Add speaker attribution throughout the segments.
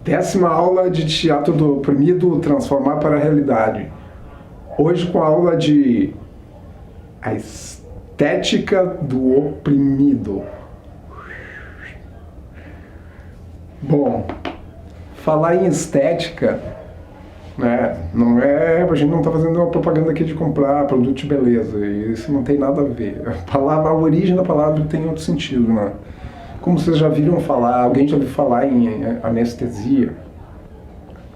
Speaker 1: Décima aula de teatro do oprimido, transformar para a realidade. Hoje com a aula de a estética do oprimido. Bom, falar em estética, né, não é, a gente não está fazendo uma propaganda aqui de comprar produto de beleza, isso não tem nada a ver. A origem da palavra tem outro sentido, né? Como vocês já viram falar, alguém já ouviu falar em anestesia?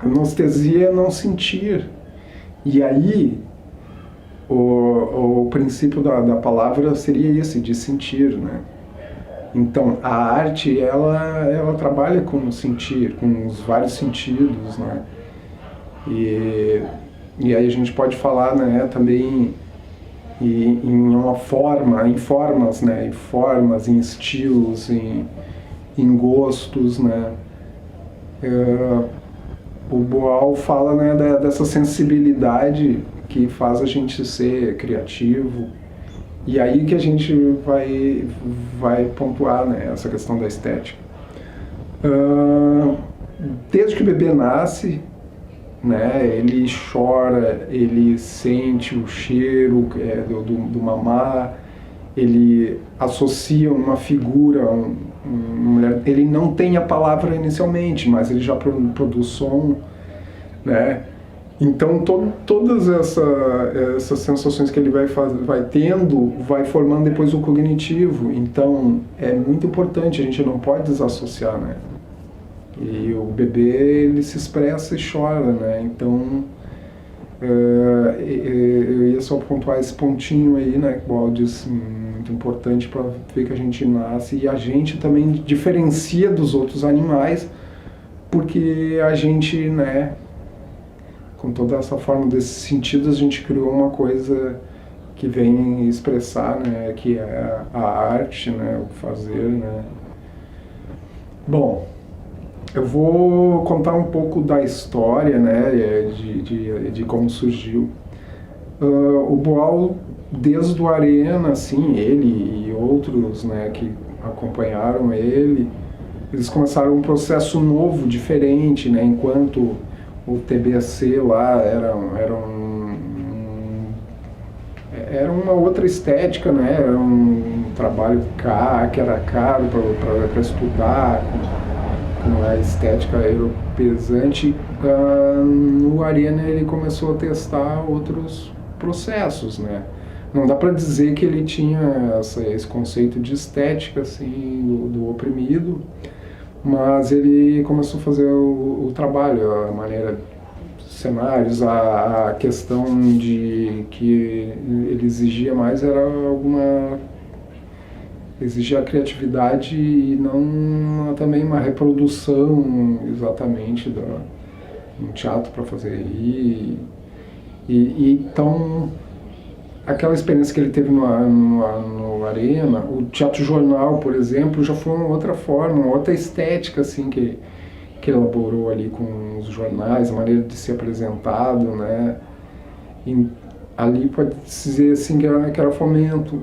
Speaker 1: Anestesia é não sentir. E aí, o princípio da palavra seria esse, de sentir, né? Então, a arte, ela trabalha com o sentir, com os vários sentidos, né? E aí a gente pode falar, né, também em uma forma, em formas, né, em formas, em estilos, em gostos, né. O Boal fala, né, dessa sensibilidade que faz a gente ser criativo, e aí que a gente vai pontuar, né, essa questão da estética. Desde que o bebê nasce, né, ele chora, ele sente o cheiro do mamar, ele associa uma figura, uma mulher, ele não tem a palavra inicialmente, mas ele já produz som, né? Então todas essas sensações que ele vai tendo, vai formando depois o cognitivo. Então é muito importante, a gente não pode desassociar, né? E o bebê, ele se expressa e chora, né? Então, eu ia só pontuar esse pontinho aí, né? Que o Boal disse, muito importante para ver que a gente nasce. E a gente também diferencia dos outros animais, porque a gente, né? Com toda essa forma desses sentidos, a gente criou uma coisa que vem expressar, né? Que é a arte, né? O fazer, né? Bom, eu vou contar um pouco da história, né, de como surgiu. O Boal, desde o Arena, assim, ele e outros, né, que acompanharam ele, eles começaram um processo novo, diferente, né, enquanto o TBC lá era uma outra estética, né, era um trabalho que era caro para estudar, com a estética europeizante. No Arena ele começou a testar outros processos, né? Não dá para dizer que ele tinha esse conceito de estética assim do oprimido, mas ele começou a fazer o trabalho, a maneira, cenários, a questão de que ele exigia mais era exigia a criatividade e não também uma reprodução exatamente um teatro para fazer rir. Então, aquela experiência que ele teve no Arena, o teatro jornal, por exemplo, já foi uma outra forma, uma outra estética assim, que elaborou ali com os jornais, a maneira de ser apresentado, né? Ali pode-se dizer assim, que era fomento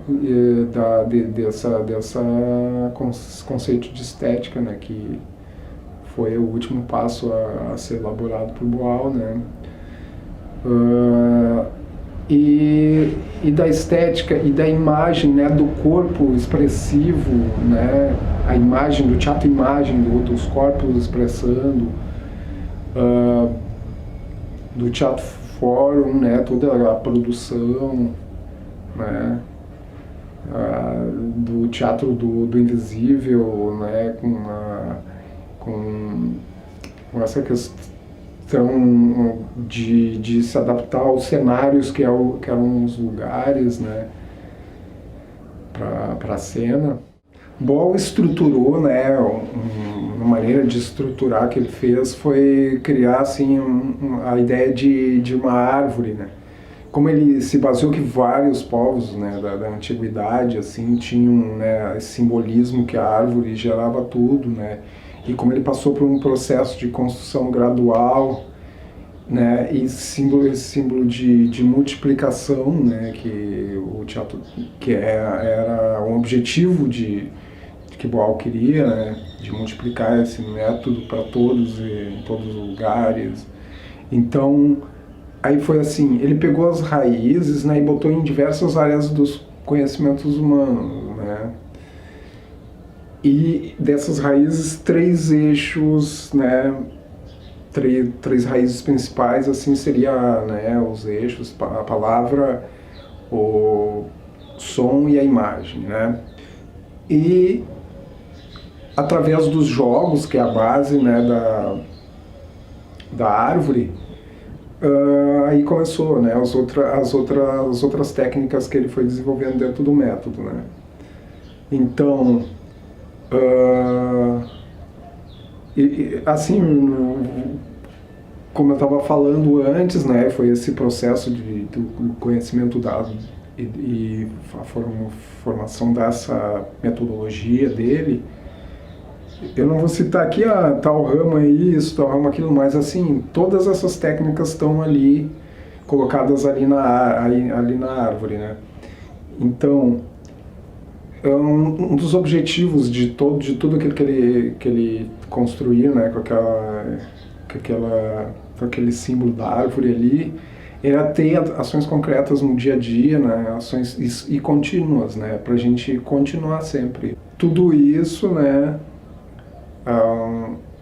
Speaker 1: dessa conceito de estética, né, que foi o último passo a ser elaborado por Boal, né. E da estética e da imagem, né, do corpo expressivo, né, a imagem do teatro-imagem, dos corpos expressando, do teatro fórum, né, toda a produção, né, do teatro do invisível, né, com essa questão de se adaptar aos cenários que eram os lugares, né, para a cena. Boal estruturou, né, uma maneira de estruturar que ele fez foi criar assim a ideia de uma árvore, né. Como ele se baseou que vários povos, né, da antiguidade assim tinham, né, esse simbolismo que a árvore gerava tudo, né, e como ele passou por um processo de construção gradual, né, e esse símbolo de multiplicação, né, que o teatro era um objetivo que Boal queria, né, de multiplicar esse método para todos e em todos os lugares. Então, aí foi assim, ele pegou as raízes, né, e botou em diversas áreas dos conhecimentos humanos, né, e dessas raízes, três eixos, né, três raízes principais, assim, seria, né, os eixos, a palavra, o som e a imagem, né, e através dos jogos, que é a base, né, da árvore, aí começou, né, as outras técnicas que ele foi desenvolvendo dentro do método, né. Então, assim, como eu estava falando antes, né, foi esse processo do conhecimento dado e a formação dessa metodologia dele. Eu não vou citar aqui tal ramo é isso, tal ramo aquilo, mas assim, todas essas técnicas estão ali, colocadas ali na árvore, né? Então, um dos objetivos de tudo aquilo que ele construiu, né, com aquele símbolo da árvore ali, era ter ações concretas no dia a dia, né, ações e contínuas, né, para a gente continuar sempre. Tudo isso, né,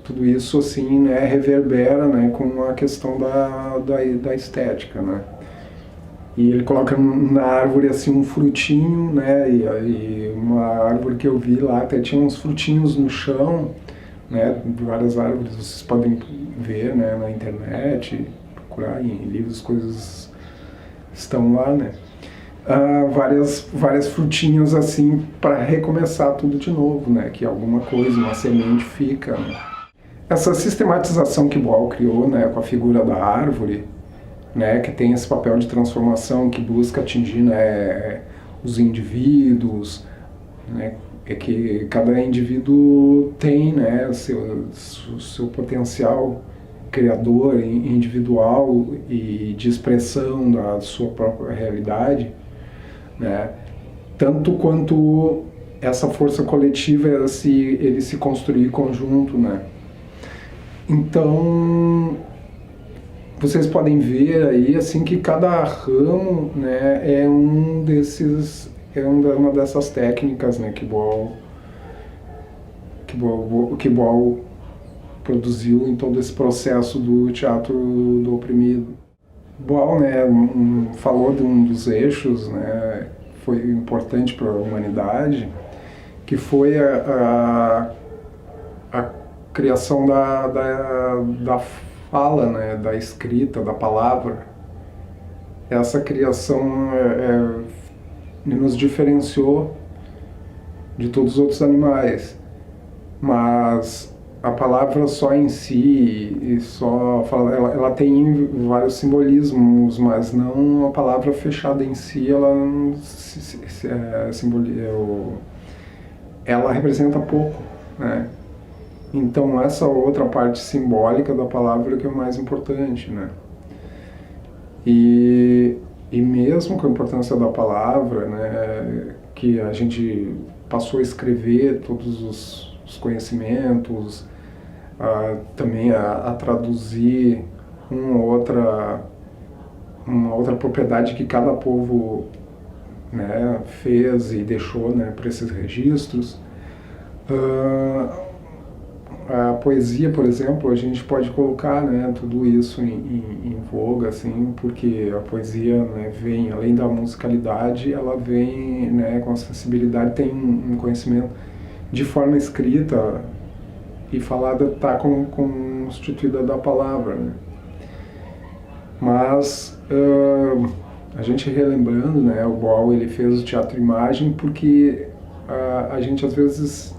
Speaker 1: tudo isso assim, né, reverbera, né, com a questão da estética, né. E ele coloca na árvore assim um frutinho, né, e uma árvore que eu vi lá até tinha uns frutinhos no chão, né, várias árvores, vocês podem ver, né, na internet, procurar em livros, coisas estão lá, né. Várias frutinhas assim para recomeçar tudo de novo, né, que alguma coisa, uma semente fica, né. Essa sistematização que Boal criou, né, com a figura da árvore, né, que tem esse papel de transformação, que busca atingir, né, os indivíduos, né, é que cada indivíduo tem, né, seu potencial criador, individual e de expressão da sua própria realidade, né, tanto quanto essa força coletiva ele se construir conjunto, né. Então, vocês podem ver aí assim que cada ramo, né, é uma dessas técnicas, né, que Boal produziu em todo esse processo do teatro do oprimido. Boal, né, falou de um dos eixos, né, foi importante para a humanidade, que foi a criação da fala, né, da escrita, da palavra. Essa criação nos diferenciou de todos os outros animais, mas a palavra só em si, ela tem vários simbolismos, mas não a palavra fechada em si, ela representa pouco, né? Então essa outra parte simbólica da palavra que é o mais importante, né? E mesmo com a importância da palavra, né, que a gente passou a escrever todos os conhecimentos, também a traduzir uma outra propriedade que cada povo, né, fez e deixou, né, para esses registros. A poesia, por exemplo, a gente pode colocar, né, tudo isso em voga, assim, porque a poesia, né, vem, além da musicalidade, ela vem, né, com a sensibilidade, tem um conhecimento de forma escrita e falada, está constituída da palavra, né. Mas a gente relembrando, né, o Boal, ele fez o teatro-imagem porque a gente às vezes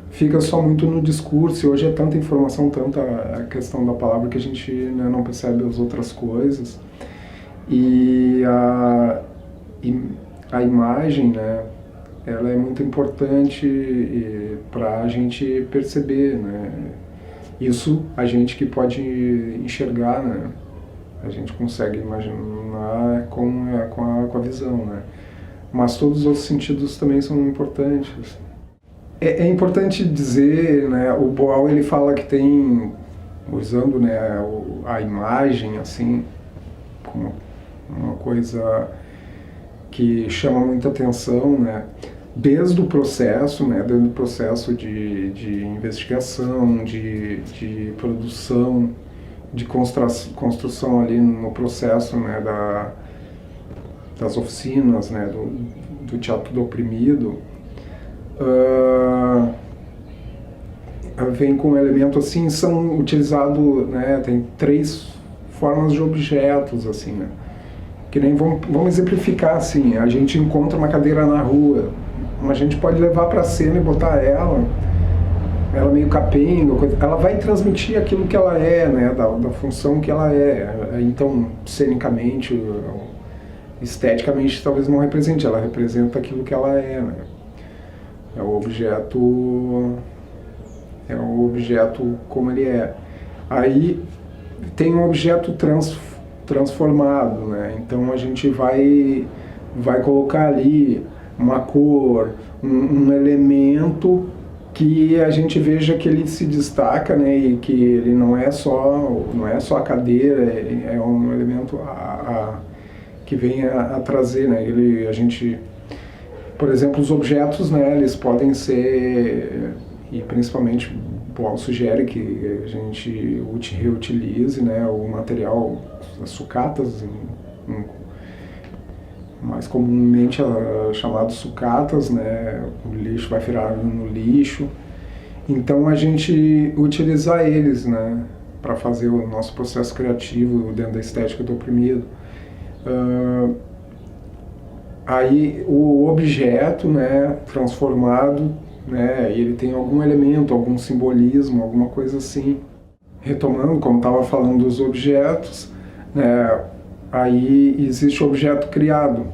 Speaker 1: fica só muito no discurso, e hoje é tanta informação, tanta a questão da palavra, que a gente, né, não percebe as outras coisas. E a imagem, né, ela é muito importante para a gente perceber, né, isso a gente que pode enxergar, né, a gente consegue imaginar com a visão, né, mas todos os outros sentidos também são importantes. É importante dizer, né, o Boal ele fala que tem, usando, né, a imagem assim como uma coisa que chama muita atenção, né, desde o processo, né, desde o processo de investigação, de produção, de construção ali no processo, né, das oficinas, né, do teatro do oprimido. Vem com um elemento assim, são utilizados, né, tem 3 formas de objetos, assim, né, que nem vamos exemplificar assim, a gente encontra uma cadeira na rua, a gente pode levar para a cena e botar ela meio capenga, ela vai transmitir aquilo que ela é, né, da função que ela é, então cenicamente, esteticamente talvez não represente, ela representa aquilo que ela é, né, é o objeto como ele é. Aí tem um objeto transformado, né? Então a gente vai colocar ali uma cor, um elemento que a gente veja que ele se destaca, né? E que ele não é só a cadeira, é um elemento que vem a trazer, né? A gente, por exemplo, os objetos, né? Eles podem ser, e principalmente o Boal sugere que a gente reutilize, né, o material, as sucatas, mais comumente chamados sucatas, né, o lixo vai virar no lixo. Então a gente utilizar eles, né, para fazer o nosso processo criativo dentro da estética do oprimido. Aí o objeto, né, transformado, né, ele tem algum elemento, algum simbolismo, alguma coisa assim. Retomando, como estava falando dos objetos, né, aí existe o objeto criado.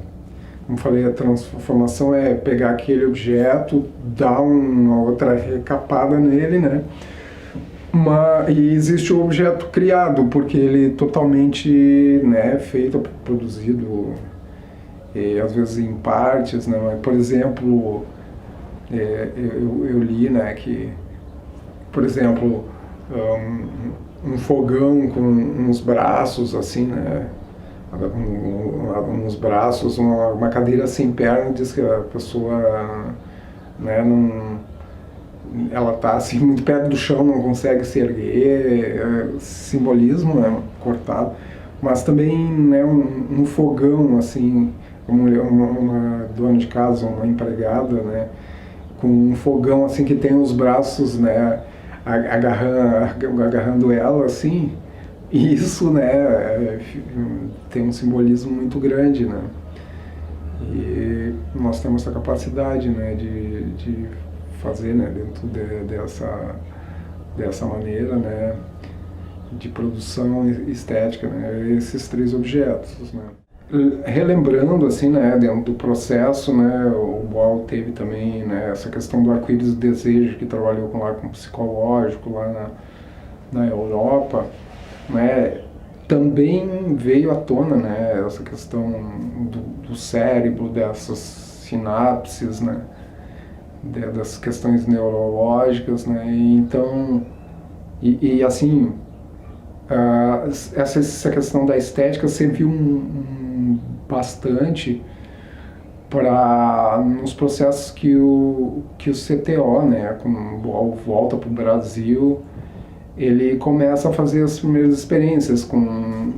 Speaker 1: Como falei, a transformação é pegar aquele objeto, dar uma outra recapada nele, né? E existe o objeto criado, porque ele é totalmente, né, feito, produzido, às vezes em partes, né? Por exemplo, eu li, né, que, por exemplo, um fogão com uns braços assim, né, uns braços, uma cadeira sem perna, diz que a pessoa, né, ela está assim muito perto do chão, não consegue se erguer, simbolismo, né, cortado, mas também, né, um fogão assim, uma dona de casa, uma empregada, né, com um fogão assim que tem os braços, né, agarrando ela assim, e isso, né, tem um simbolismo muito grande, né, e nós temos essa capacidade, né, de fazer, né, dentro dessa maneira, né, de produção estética, né, esses 3 objetos, né. Relembrando, assim, né, dentro do processo, né, o Boal teve também, né, essa questão do arco-íris do desejo, que trabalhou com psicológico lá na Europa, né, também veio à tona, né, essa questão do cérebro, dessas sinapses, né, das questões neurológicas, né, e então, assim, essa questão da estética serviu bastante nos processos que o CTO, né, quando o Boal volta para o Brasil, ele começa a fazer as primeiras experiências com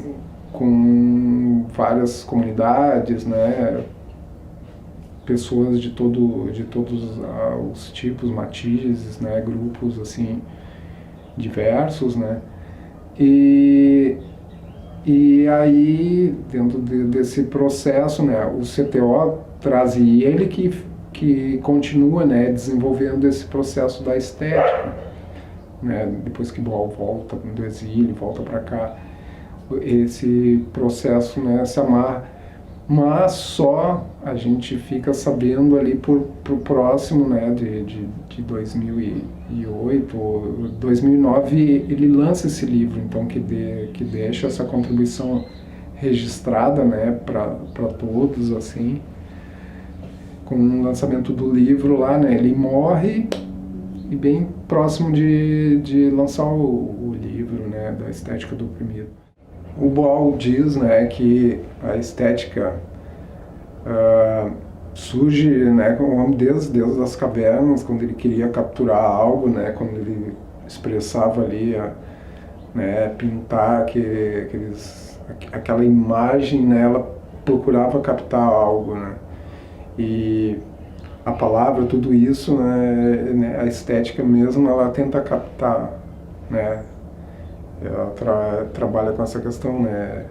Speaker 1: várias comunidades, né, pessoas de todos os tipos, matizes, né, grupos assim diversos, né, e aí dentro desse processo, né, o CTO traz, e ele que continua, né, desenvolvendo esse processo da estética, né, depois que Boal volta do exílio, volta para cá, esse processo, né, se amarra, mas só a gente fica sabendo ali pro próximo, né, de 2008, 2009, ele lança esse livro, então que deixa essa contribuição registrada, né, para todos, assim. com o lançamento do livro lá, né? Ele morre e bem próximo de lançar o livro, né? Da estética do oprimido. O Boal diz, né, que a estética surge, né, desde as cavernas, quando ele queria capturar algo, né? Quando ele expressava ali, né, pintar aquela imagem, né? Ela procurava captar algo, né? E a palavra, tudo isso, né, a estética mesmo, ela tenta captar, né? Ela trabalha com essa questão, né,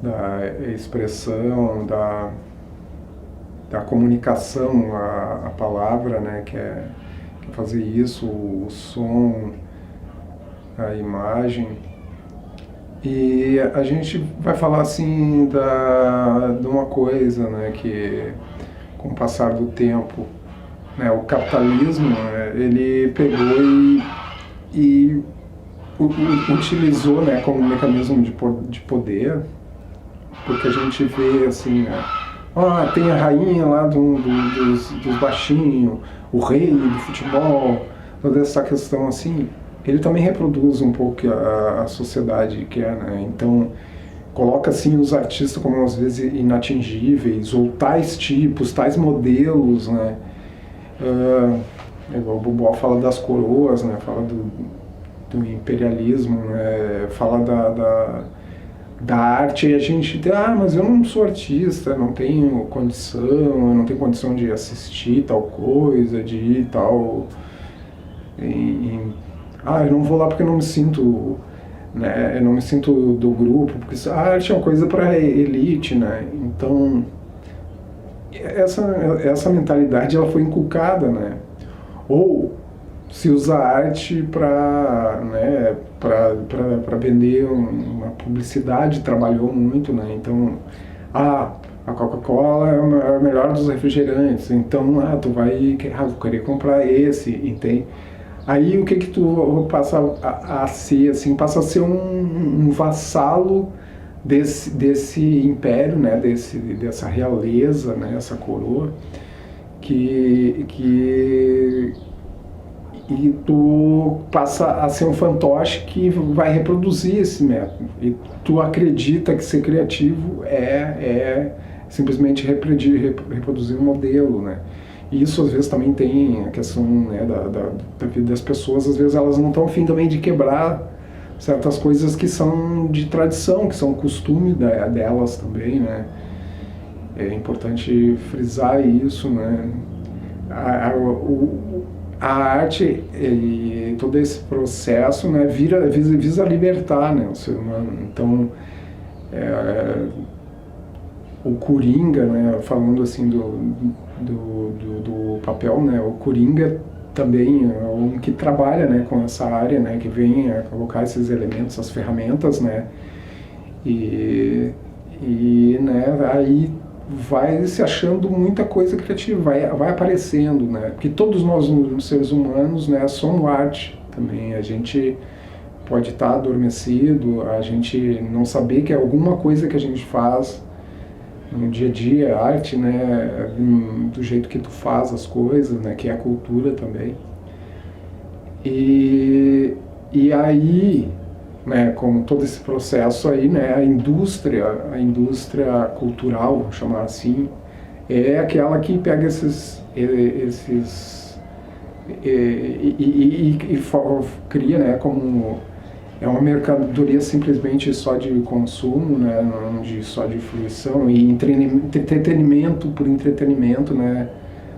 Speaker 1: da expressão, da comunicação, a palavra, né, que é fazer isso, o som, a imagem. E a gente vai falar assim de uma coisa, né, que com o passar do tempo, né, o capitalismo, né, ele pegou e utilizou, né, como mecanismo de poder, porque a gente vê assim, né, tem a rainha lá dos baixinhos, o rei do futebol, toda essa questão assim. Ele também reproduz um pouco a sociedade que é, né? Então coloca assim os artistas como às vezes inatingíveis, ou tais tipos, tais modelos, né? Igual o Boal fala das coroas, né? Fala do imperialismo, né? Fala da arte, e a gente diz, mas eu não sou artista, não tenho condição, eu não tenho condição de assistir tal coisa, de ir tal... eu não vou lá porque eu não me sinto, né, eu não me sinto do grupo, porque a arte é uma coisa para elite, né? Então essa mentalidade ela foi inculcada, né? Ou se usa a arte para, né, para vender uma publicidade, trabalhou muito, né? Então a Coca-Cola é o melhor dos refrigerantes, então tu vai querer comprar esse, entende? Aí o que tu passa a ser, assim, passa a ser um vassalo desse império, né, dessa realeza, né, essa coroa, e tu passa a ser um fantoche que vai reproduzir esse método. E tu acredita que ser criativo é simplesmente reproduzir um modelo, né? E isso às vezes também tem a questão, né, da vida das pessoas, às vezes elas não estão a fim também de quebrar certas coisas que são de tradição, que são costume delas também, né? É importante frisar isso, né? A arte e todo esse processo, né, visa libertar, né, o ser humano. Então, o Coringa, né, falando assim do papel, né, o Coringa também é um que trabalha, né, com essa área, né, que vem a colocar esses elementos, essas ferramentas, né, e né, aí vai se achando muita coisa criativa, vai aparecendo, né, porque todos nós seres humanos, né, somos arte também. A gente pode estar adormecido, a gente não saber que é alguma coisa que a gente faz no dia a dia, arte, né, do jeito que tu faz as coisas, né, que é a cultura também. E aí, né, com todo esse processo aí, né, a indústria cultural, vamos chamar assim, é aquela que pega cria, né, como é uma mercadoria simplesmente só de consumo, né, não só de fruição, e entretenimento por entretenimento, né,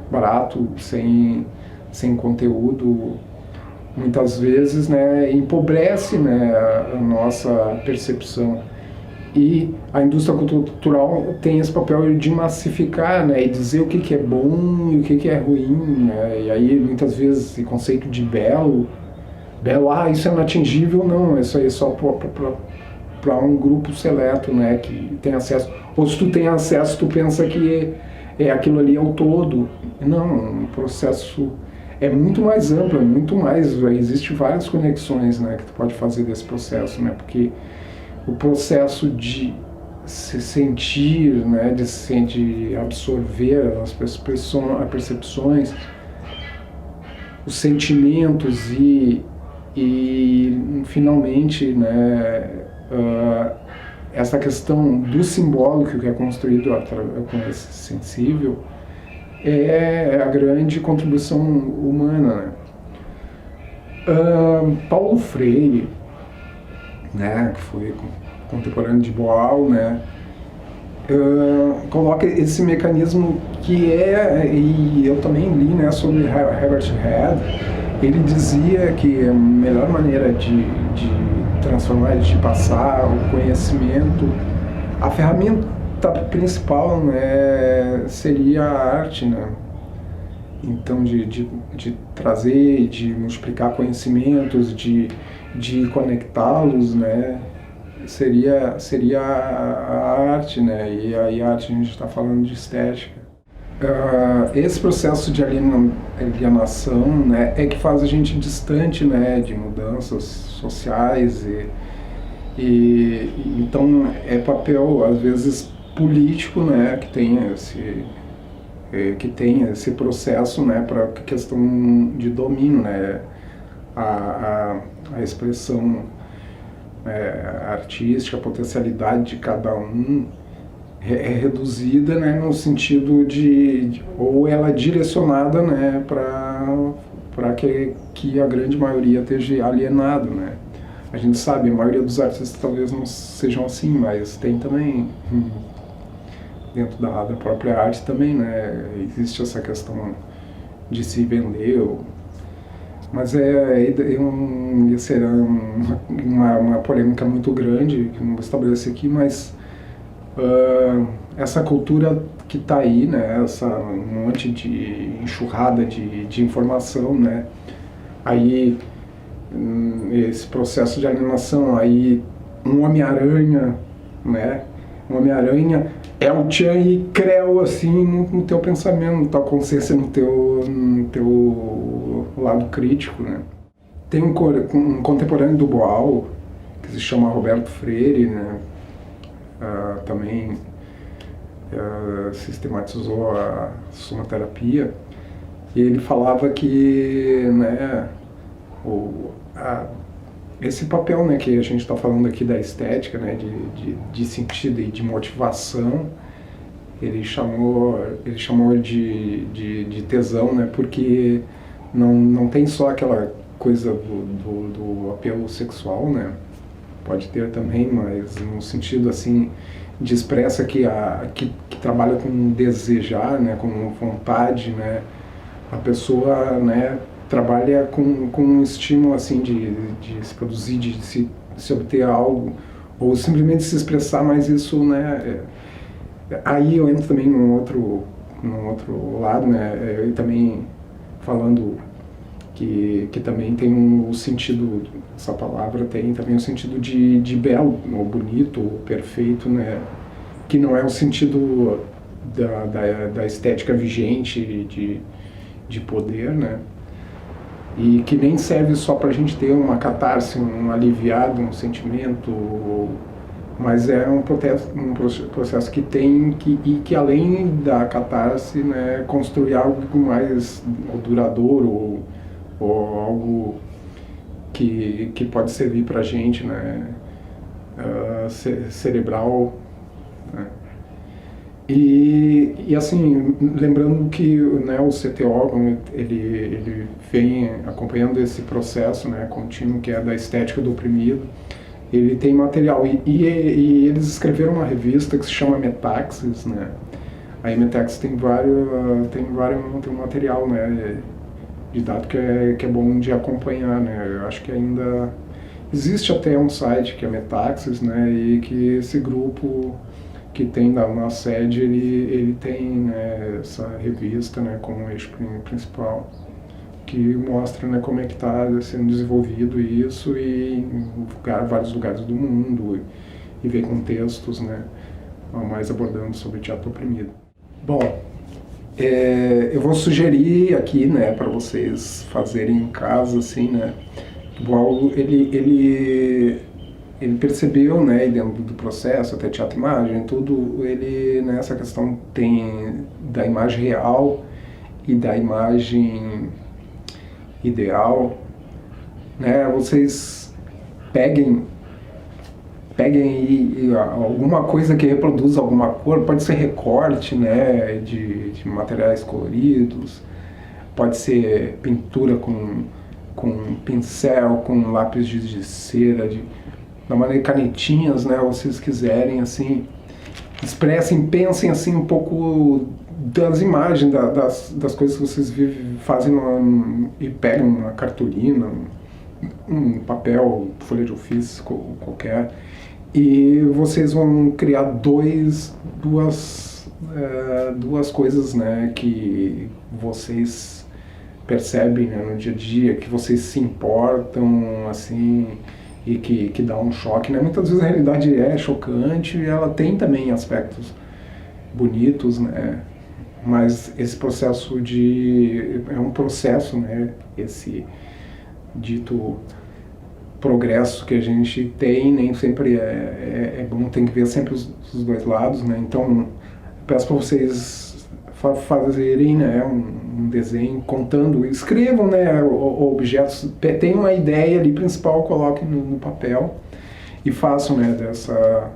Speaker 1: barato, sem conteúdo, muitas vezes, né, empobrece, né, a nossa percepção. E a indústria cultural tem esse papel de massificar, né, e dizer o que é bom e o que é ruim, né, e aí muitas vezes o conceito de belo, isso é inatingível, não, isso aí é só para um grupo seleto, né, que tem acesso. Ou se tu tem acesso, tu pensa que aquilo ali é o todo. Não, o processo é muito mais amplo, é muito mais, existe várias conexões, né, que tu pode fazer desse processo, né, porque o processo de se sentir, né, de absorver as percepções, os sentimentos e finalmente, né, essa questão do simbólico que é construído com esse sensível é a grande contribuição humana, né? Paulo Freire, né, que foi contemporâneo de Boal, né, coloca esse mecanismo que e eu também li, né, sobre Herbert Hedd. Ele dizia que a melhor maneira de transformar, de passar o conhecimento, a ferramenta principal, né, seria a arte, né? Então, de trazer, de multiplicar conhecimentos, de conectá-los, né? Seria a arte, né? E aí a arte, a gente está falando de estética. Esse processo de alienação, né, é que faz a gente distante, né, de mudanças sociais e então é papel, às vezes, político, né, que tem esse processo, né, para a questão de domínio, né, a expressão artística, a potencialidade de cada um é reduzida, né, no sentido ou ela é direcionada, né, para que a grande maioria esteja alienado, né. A gente sabe, a maioria dos artistas talvez não sejam assim, mas tem também dentro da própria arte também, né, existe essa questão de se vender, mas será uma polêmica muito grande, que não vou estabelecer aqui, mas essa cultura que está aí, né, um monte de enxurrada de informação, né, aí esse processo de alienação, aí um Homem-Aranha, né, um Homem-Aranha é o Tchan e Creu, assim, no teu pensamento, na tua consciência, no teu lado crítico, né. Tem um contemporâneo do Boal, que se chama Roberto Freire, né, também sistematizou a somaterapia, e ele falava que, né, esse papel, né, que a gente está falando aqui da estética, né, de sentido e de motivação, ele chamou de tesão, né, porque não tem só aquela coisa do apelo sexual, né, pode ter também, mas no sentido assim de expressa que trabalha com desejar, né, com vontade, né, a pessoa, né, trabalha com um estímulo assim de se produzir, de se obter algo ou simplesmente se expressar, mas isso, né, aí eu entro também num outro lado, né, eu também falando que também tem um sentido, essa palavra tem também um sentido de belo, ou bonito, ou perfeito, né? Que não é o sentido da estética vigente de poder, né? E que nem serve só para a gente ter uma catarse, um aliviado, um sentimento, mas é um processo que tem que além da catarse, né, construir algo mais duradouro, ou algo que pode servir para a gente, né, cerebral, né. E assim, lembrando que, né, o CTO, ele vem acompanhando esse processo, né, contínuo, que é da estética do oprimido. Ele tem material, e eles escreveram uma revista que se chama Metaxis, né. Aí Metaxis tem um material, né, de dado que é bom de acompanhar, né. Eu acho que ainda existe até um site que é Metaxis, né, e que esse grupo que tem na sede, ele tem, né, essa revista, né, como eixo principal, que mostra, né, como é que está sendo desenvolvido isso em vários lugares do mundo, e vem com textos, né, mais abordando sobre teatro oprimido. Bom, eu vou sugerir aqui, né, para vocês fazerem em casa, assim, né. Boal, ele ele percebeu, né, e dentro do processo, até teatro imagem, tudo, ele nessa questão tem da imagem real e da imagem ideal, né, vocês peguem alguma coisa que reproduz alguma cor, pode ser recorte, né, de materiais coloridos, pode ser pintura com pincel, com lápis de cera, da maneira canetinhas, né, vocês quiserem, assim, expressem, pensem assim um pouco das imagens, das coisas que vocês fazem e pegam uma cartolina, um papel, folha de ofício qualquer, e vocês vão criar duas coisas, né, que vocês percebem, né, no dia a dia, que vocês se importam, assim, e que dá um choque, né? Muitas vezes a realidade é chocante e ela tem também aspectos bonitos, né? Mas esse processo é um processo, né? Esse dito progresso que a gente tem nem sempre é bom, tem que ver sempre os dois lados, né? Então peço para vocês fazerem, né, um desenho contando, escrevam, né, objetos, tem uma ideia ali principal, coloquem no papel e façam, né, dessa.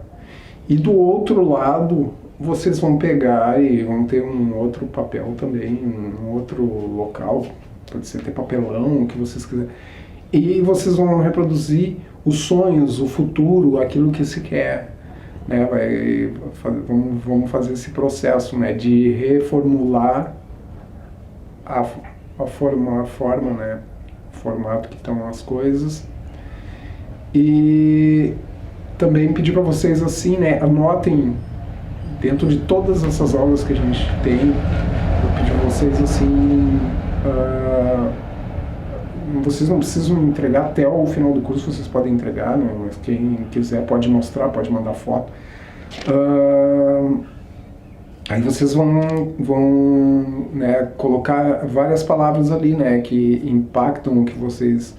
Speaker 1: E do outro lado vocês vão pegar e vão ter um outro papel também, um outro local, pode ser ter papelão, o que vocês quiserem, e vocês vão reproduzir os sonhos, o futuro, aquilo que se quer, né? Vamos fazer esse processo, né, de reformular a forma, né, o formato que estão as coisas. E também pedir para vocês, assim, né, anotem dentro de todas essas aulas que a gente tem, eu pedi para vocês, assim, vocês não precisam entregar até o final do curso, vocês podem entregar, né? Mas quem quiser pode mostrar, pode mandar foto. Aí vocês vão, né, colocar várias palavras ali, né, que impactam, que vocês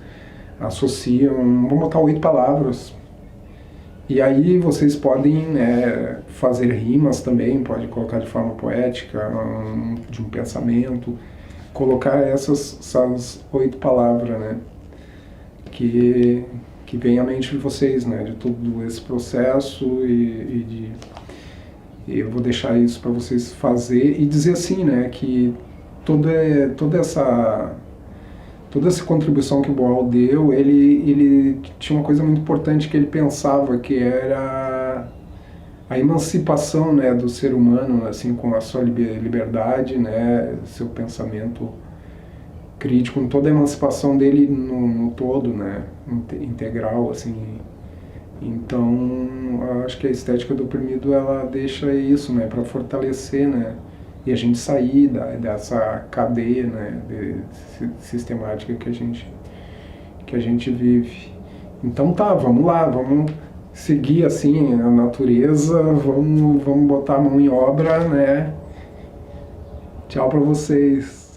Speaker 1: associam. Vamos botar 8 palavras. E aí vocês podem, né, fazer rimas também, pode colocar de forma poética, de um pensamento. Colocar essas 8 palavras, né, que vem à mente de vocês, né, de todo esse processo e eu vou deixar isso para vocês fazer e dizer assim, né, que toda essa contribuição que o Boal deu, ele tinha uma coisa muito importante que ele pensava, que era a emancipação, né, do ser humano, assim, com a sua liberdade, né, seu pensamento crítico, com toda a emancipação dele no todo, né, integral, assim. Então, acho que a estética do oprimido, ela deixa isso, né, para fortalecer, né, e a gente sair dessa cadeia, né, sistemática que a gente vive. Então tá, vamos lá, vamos seguir assim a natureza, vamos botar a mão em obra, né? Tchau para vocês.